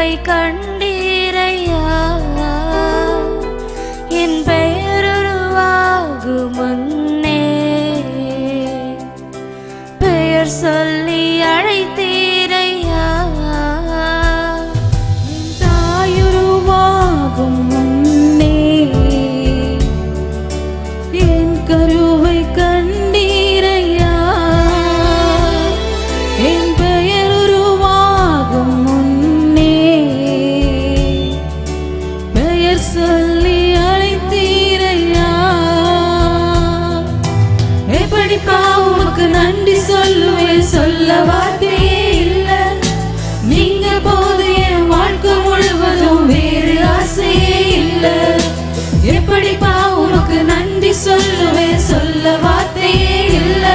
கருவை கண்டீரையா என் பெயருருவாகும் முன்னே பெயர் சொல்லி அழைத்தீரையா என் தாயுருவாகும் முன்னே என் கருவை கண்டீரையா என் பெயருருவாகும் முன்னே பெயர் சொல்லி அழைத்தீரையா எப்படிப்பா உமக்கு நன்றி சொல்லுவேன் சொல்ல வார்த்தையே இல்ல நீங்க போது என் வாழ்க்கை முழுவதும் வேறு ஆசையே இல்ல எப்படிப்பா உமக்கு நன்றி சொல்லுவேன் சொல்ல வார்த்தையே இல்ல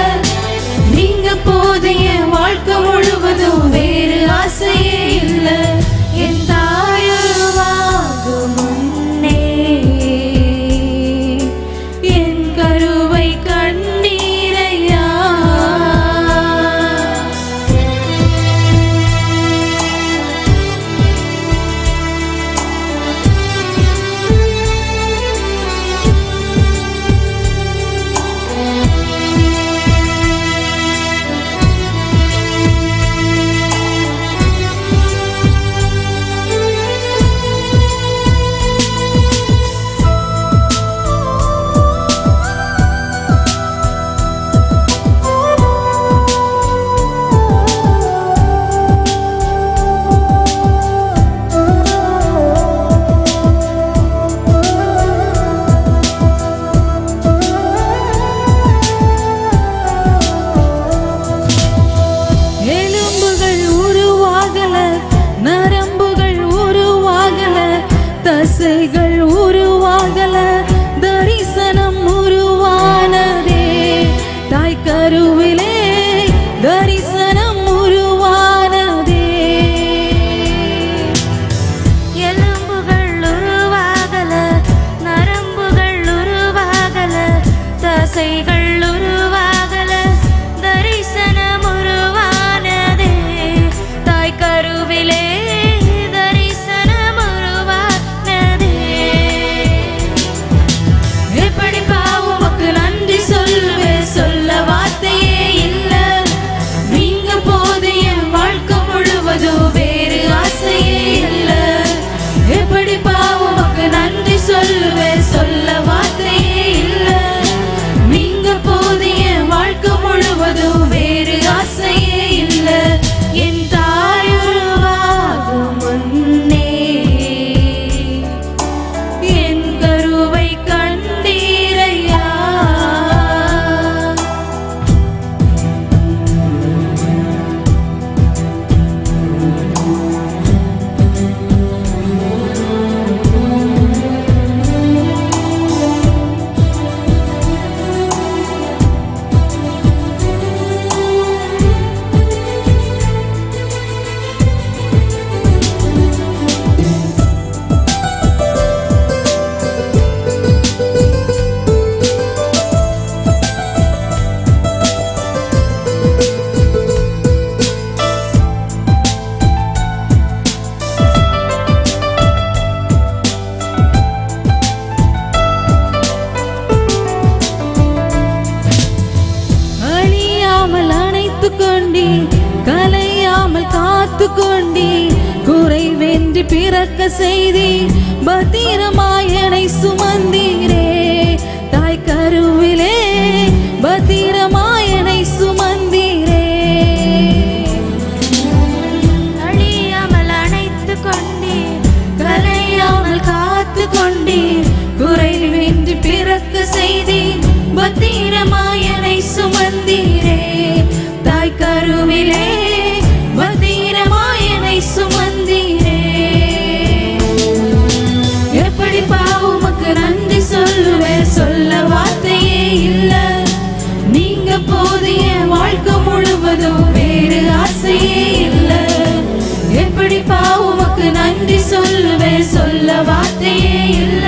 நீங்க போது என் வாழ்க்கை முழுவதும் வேறு ஆசையே இல்ல என் தாயுருவாகும் முன்னே என் கருவை கண்டீரையா எலும்புகள் உருவாகல நரம்புகள் உருவாகல தசைகள் உருவாகல தரிசனம் உருவானதே தாய் கருவிலே தரிசனம் உருவானதே எலும்புகள் உருவாகல நரம்புகள் உருவாகல தசைகள் உருவாகல தரிசனம் உருவானதே தாய் கருவிலே தரிசனம் உருவானதே எப்படிப்பா உமக்கு நன்றி சொல்லுவேன் சொல்ல வார்த்தையே இல்ல நீங்க போது என் வாழ்க்கை முழுவதும் வேறு ஆசையே இல்ல எப்படிப்பா உமக்கு நன்றி சொல்லுவேன் சொல்ல வார்த்தையே இல்ல நீங்க போது என் வாழ்க்கை முழுவதும் வேறு ஆசையே இல்ல என் தாயுருவாகும் முன்னே என் கருவை கண்டீரையா அழியாமல் அணைத்து கொண்டீ கலையாமல் காத்து கொண்டீ குறைவென்றி பிறக்க செய்தி பத்திரமாயனை சுமந்தீரே தாய் கருவிலே பத்திரமாயனை சுமந்தீரே அழியாமல் அணைத்து கொண்டீர் கலையாமல் காத்து கொண்டீர் குறைவின்றி பிறக்க செய்தி பத்திரமாயனை சுமந்தீரே தாய் கருவிலே பத்திரமாயனை சுமந்தீரே எப்படிப்பா உமக்கு நன்றி சொல்லுவேன் சொல்ல வார்த்தையே இல்ல நீங்க போது என் வாழ்க்கை முழுவதும் வேறு ஆசையே இல்ல எப்படிப்பா உமக்கு நன்றி சொல்லுவேன் சொல்ல வார்த்தையே இல்ல